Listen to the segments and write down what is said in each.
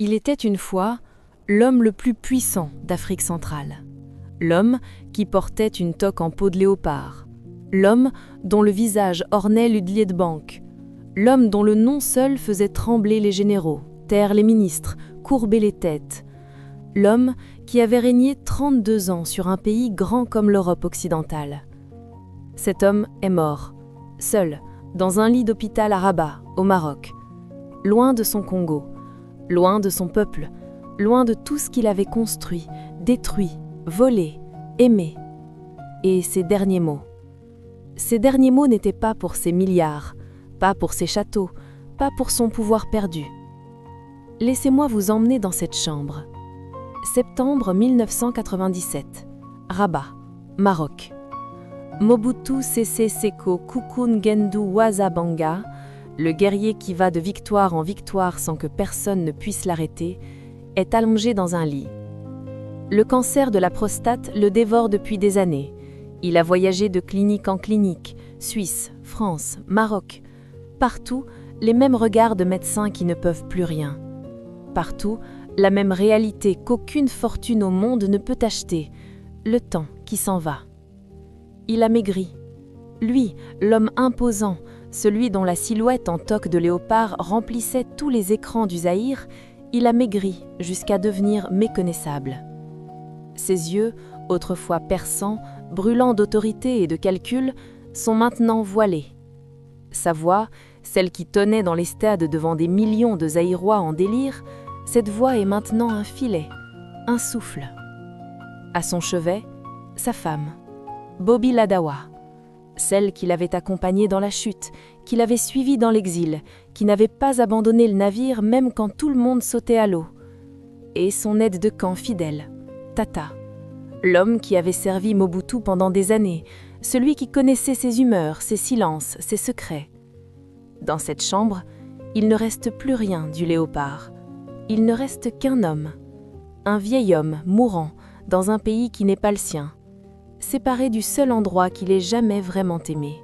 Il était une fois l'homme le plus puissant d'Afrique centrale. L'homme qui portait une toque en peau de léopard. L'homme dont le visage ornait l'Udlier de banque. L'homme dont le nom seul faisait trembler les généraux, taire les ministres, courber les têtes. L'homme qui avait régné 32 ans sur un pays grand comme l'Europe occidentale. Cet homme est mort, seul, dans un lit d'hôpital à Rabat, au Maroc, loin de son Congo, loin de son peuple, loin de tout ce qu'il avait construit, détruit, volé, aimé. Et ses derniers mots. Ces derniers mots n'étaient pas pour ses milliards, pas pour ses châteaux, pas pour son pouvoir perdu. Laissez-moi vous emmener dans cette chambre. Septembre 1997, Rabat, Maroc. Mobutu Sese Seko Kukungendu Wazabanga, le guerrier qui va de victoire en victoire sans que personne ne puisse l'arrêter, est allongé dans un lit. Le cancer de la prostate le dévore depuis des années. Il a voyagé de clinique en clinique, Suisse, France, Maroc. Partout, les mêmes regards de médecins qui ne peuvent plus rien. Partout, la même réalité qu'aucune fortune au monde ne peut acheter, le temps qui s'en va. Il a maigri. Lui, l'homme imposant, celui dont la silhouette en toque de léopard remplissait tous les écrans du Zaïre, il a maigri jusqu'à devenir méconnaissable. Ses yeux, autrefois perçants, brûlants d'autorité et de calcul, sont maintenant voilés. Sa voix, celle qui tonnait dans les stades devant des millions de Zaïrois en délire, cette voix est maintenant un filet, un souffle. À son chevet, sa femme, Bobby Ladawa, celle qui l'avait accompagné dans la chute, qui l'avait suivi dans l'exil, qui n'avait pas abandonné le navire même quand tout le monde sautait à l'eau. Et son aide de camp fidèle, Tata, l'homme qui avait servi Mobutu pendant des années, celui qui connaissait ses humeurs, ses silences, ses secrets. Dans cette chambre, il ne reste plus rien du léopard. Il ne reste qu'un homme, un vieil homme mourant dans un pays qui n'est pas le sien, séparé du seul endroit qu'il ait jamais vraiment aimé.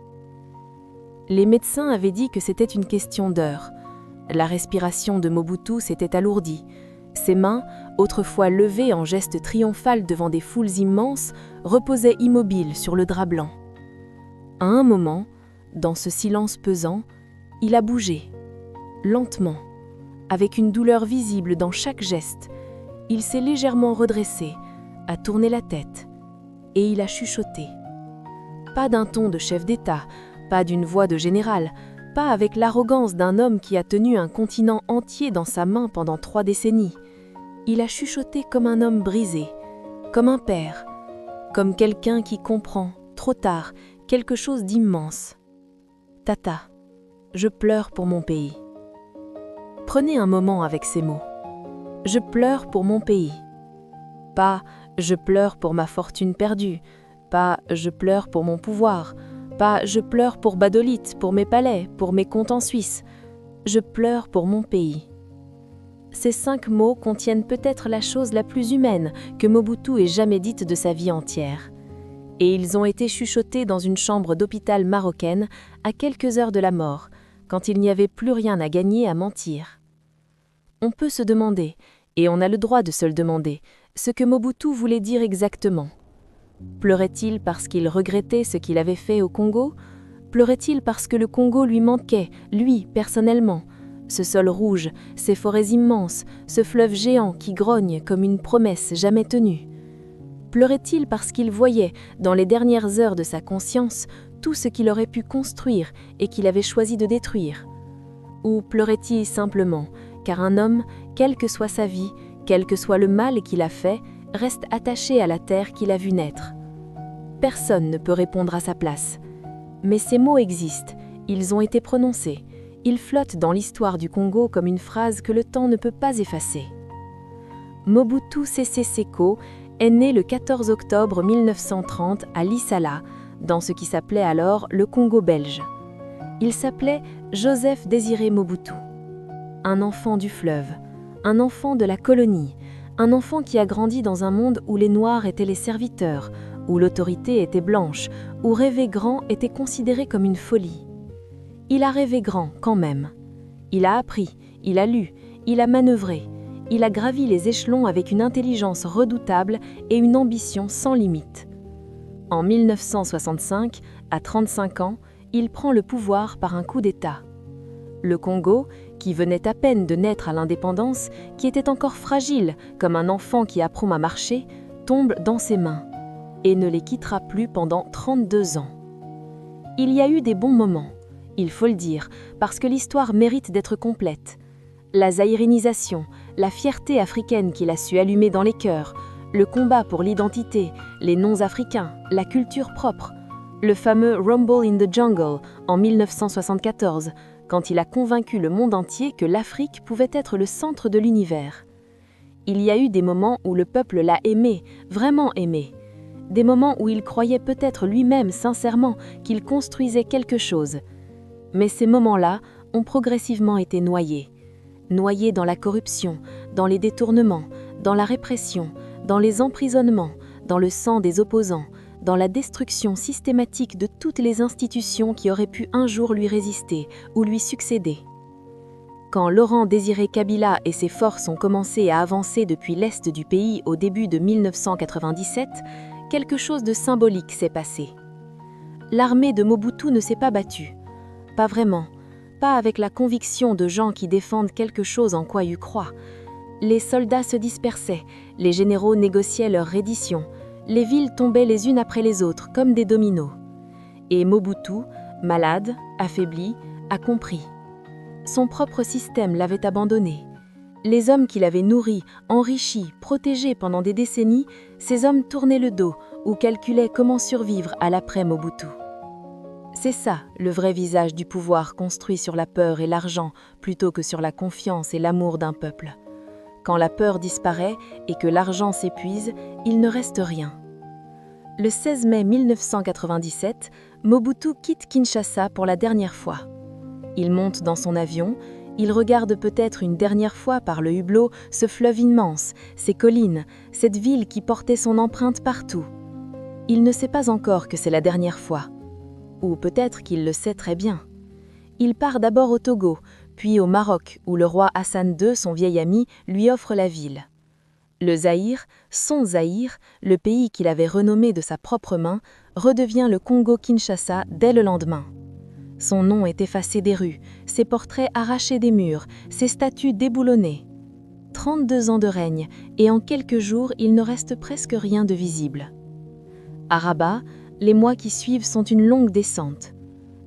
Les médecins avaient dit que c'était une question d'heure. La respiration de Mobutu s'était alourdie. Ses mains, autrefois levées en geste triomphal devant des foules immenses, reposaient immobiles sur le drap blanc. À un moment, dans ce silence pesant, il a bougé, lentement, avec une douleur visible dans chaque geste. Il s'est légèrement redressé, a tourné la tête, et il a chuchoté. Pas d'un ton de chef d'État, pas d'une voix de général, pas avec l'arrogance d'un homme qui a tenu un continent entier dans sa main pendant 3 décennies. Il a chuchoté comme un homme brisé, comme un père, comme quelqu'un qui comprend, trop tard, quelque chose d'immense. Tata, je pleure pour mon pays. Prenez un moment avec ces mots. Je pleure pour mon pays. Pas « je pleure pour ma fortune perdue », pas « je pleure pour mon pouvoir », pas « je pleure pour Badolite, pour mes palais, pour mes comptes en Suisse ». Je pleure pour mon pays. Ces 5 mots contiennent peut-être la chose la plus humaine que Mobutu ait jamais dite de sa vie entière. Et ils ont été chuchotés dans une chambre d'hôpital marocaine à quelques heures de la mort, quand il n'y avait plus rien à gagner à mentir. On peut se demander, et on a le droit de se le demander, ce que Mobutu voulait dire exactement. Pleurait-il parce qu'il regrettait ce qu'il avait fait au Congo ? Pleurait-il parce que le Congo lui manquait, lui, personnellement ? Ce sol rouge, ces forêts immenses, ce fleuve géant qui grogne comme une promesse jamais tenue. Pleurait-il parce qu'il voyait, dans les dernières heures de sa conscience, tout ce qu'il aurait pu construire et qu'il avait choisi de détruire ? Ou pleurait-il simplement, car un homme, quelle que soit sa vie, quel que soit le mal qu'il a fait, reste attaché à la terre qu'il a vue naître. Personne ne peut répondre à sa place. Mais ces mots existent, ils ont été prononcés. Ils flottent dans l'histoire du Congo comme une phrase que le temps ne peut pas effacer. Mobutu Sese Seko est né le 14 octobre 1930 à Lissala, dans ce qui s'appelait alors le Congo belge. Il s'appelait Joseph Désiré Mobutu. Un enfant du fleuve, un enfant de la colonie, un enfant qui a grandi dans un monde où les Noirs étaient les serviteurs, où l'autorité était blanche, où rêver grand était considéré comme une folie. Il a rêvé grand quand même. Il a appris, il a lu, il a manœuvré. il a gravi les échelons avec une intelligence redoutable et une ambition sans limite. En 1965, à 35 ans, il prend le pouvoir par un coup d'État. Le Congo, qui venait à peine de naître à l'indépendance, qui était encore fragile comme un enfant qui apprend à marcher, tombe dans ses mains et ne les quittera plus pendant 32 ans. Il y a eu des bons moments, il faut le dire, parce que l'histoire mérite d'être complète. La zaïrinisation, la fierté africaine qu'il a su allumer dans les cœurs, le combat pour l'identité, les noms africains, la culture propre, le fameux Rumble in the Jungle en 1974, quand il a convaincu le monde entier que l'Afrique pouvait être le centre de l'univers. Il y a eu des moments où le peuple l'a aimé, vraiment aimé. Des moments où il croyait peut-être lui-même sincèrement qu'il construisait quelque chose. Mais ces moments-là ont progressivement été noyés. Noyés dans la corruption, dans les détournements, dans la répression, dans les emprisonnements, dans le sang des opposants, dans la destruction systématique de toutes les institutions qui auraient pu un jour lui résister ou lui succéder. Quand Laurent Désiré Kabila et ses forces ont commencé à avancer depuis l'est du pays au début de 1997, quelque chose de symbolique s'est passé. L'armée de Mobutu ne s'est pas battue. Pas vraiment. Pas avec la conviction de gens qui défendent quelque chose en quoi ils croient. Les soldats se dispersaient, les généraux négociaient leur reddition, les villes tombaient les unes après les autres comme des dominos. Et Mobutu, malade, affaibli, a compris. Son propre système l'avait abandonné. Les hommes qu'il avait nourris, enrichis, protégés pendant des décennies, ces hommes tournaient le dos ou calculaient comment survivre à l'après-Mobutu. C'est ça, le vrai visage du pouvoir construit sur la peur et l'argent plutôt que sur la confiance et l'amour d'un peuple. Quand la peur disparaît et que l'argent s'épuise, il ne reste rien. Le 16 mai 1997, Mobutu quitte Kinshasa pour la dernière fois. Il monte dans son avion, il regarde peut-être une dernière fois par le hublot ce fleuve immense, ces collines, cette ville qui portait son empreinte partout. Il ne sait pas encore que c'est la dernière fois. Ou peut-être qu'il le sait très bien. Il part d'abord au Togo, puis au Maroc, où le roi Hassan II, son vieil ami, lui offre la ville. Le Zaïre, son Zaïre, le pays qu'il avait renommé de sa propre main, redevient le Congo-Kinshasa dès le lendemain. Son nom est effacé des rues, ses portraits arrachés des murs, ses statues déboulonnées. 32 ans de règne, et en quelques jours, il ne reste presque rien de visible. À Rabat, les mois qui suivent sont une longue descente.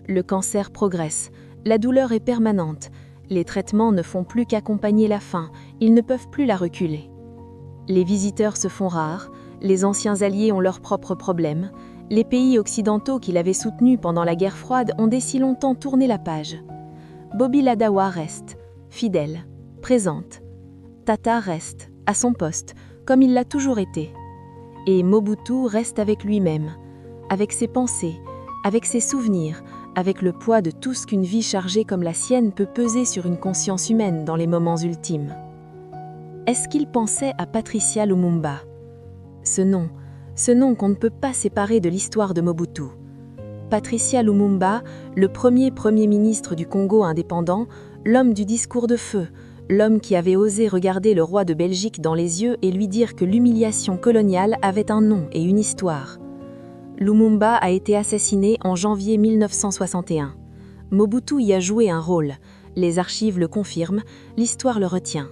Le cancer progresse, la douleur est permanente, les traitements ne font plus qu'accompagner la faim, ils ne peuvent plus la reculer. Les visiteurs se font rares, les anciens alliés ont leurs propres problèmes, les pays occidentaux qu'il avait soutenus pendant la guerre froide ont dès si longtemps tourné la page. Bobby Ladawa reste, fidèle, présente. Tata reste, à son poste, comme il l'a toujours été. Et Mobutu reste avec lui-même, avec ses pensées, avec ses souvenirs, avec le poids de tout ce qu'une vie chargée comme la sienne peut peser sur une conscience humaine dans les moments ultimes. Est-ce qu'il pensait à Patricia Lumumba? Ce nom qu'on ne peut pas séparer de l'histoire de Mobutu. Patricia Lumumba, le premier ministre du Congo indépendant, l'homme du discours de feu, l'homme qui avait osé regarder le roi de Belgique dans les yeux et lui dire que l'humiliation coloniale avait un nom et une histoire. Lumumba a été assassiné en janvier 1961. Mobutu y a joué un rôle. Les archives le confirment, l'histoire le retient.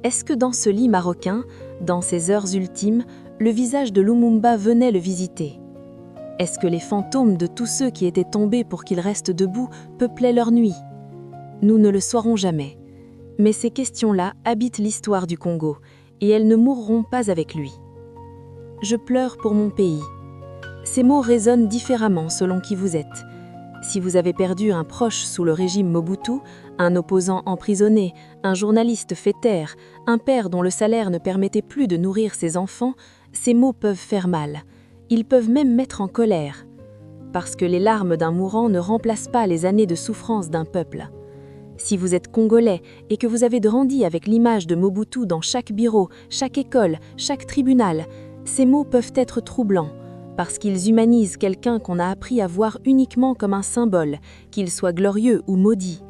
Est-ce que dans ce lit marocain, dans ces heures ultimes, le visage de Lumumba venait le visiter? Est-ce que les fantômes de tous ceux qui étaient tombés pour qu'il reste debout peuplaient leur nuit? Nous ne le saurons jamais. Mais ces questions-là habitent l'histoire du Congo, et elles ne mourront pas avec lui. Je pleure pour mon pays. Ces mots résonnent différemment selon qui vous êtes. Si vous avez perdu un proche sous le régime Mobutu, un opposant emprisonné, un journaliste fait taire, un père dont le salaire ne permettait plus de nourrir ses enfants, ces mots peuvent faire mal. Ils peuvent même mettre en colère. Parce que les larmes d'un mourant ne remplacent pas les années de souffrance d'un peuple. Si vous êtes congolais et que vous avez grandi avec l'image de Mobutu dans chaque bureau, chaque école, chaque tribunal, ces mots peuvent être troublants. Parce qu'ils humanisent quelqu'un qu'on a appris à voir uniquement comme un symbole, qu'il soit glorieux ou maudit.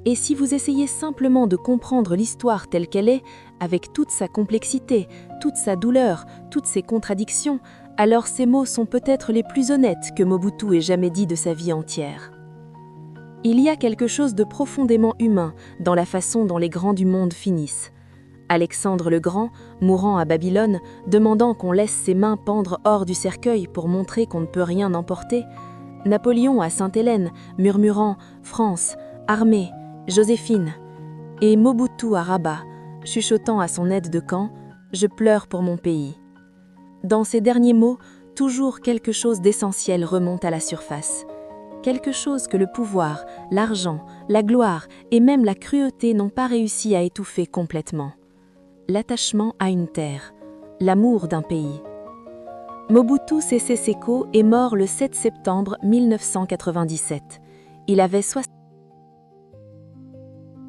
Et si vous essayez simplement de comprendre l'histoire telle qu'elle est, avec toute sa complexité, toute sa douleur, toutes ses contradictions, alors ces mots sont peut-être les plus honnêtes que Mobutu ait jamais dit de sa vie entière. Il y a quelque chose de profondément humain dans la façon dont les grands du monde finissent. Alexandre le Grand, mourant à Babylone, demandant qu'on laisse ses mains pendre hors du cercueil pour montrer qu'on ne peut rien emporter. Napoléon à Sainte-Hélène, murmurant « France, armée, Joséphine ». Et Mobutu à Rabat, chuchotant à son aide de camp « Je pleure pour mon pays ». Dans ces derniers mots, toujours quelque chose d'essentiel remonte à la surface. Quelque chose que le pouvoir, l'argent, la gloire et même la cruauté n'ont pas réussi à étouffer complètement. L'attachement à une terre, l'amour d'un pays. Mobutu Sese Seko est mort le 7 septembre 1997. Il avait 60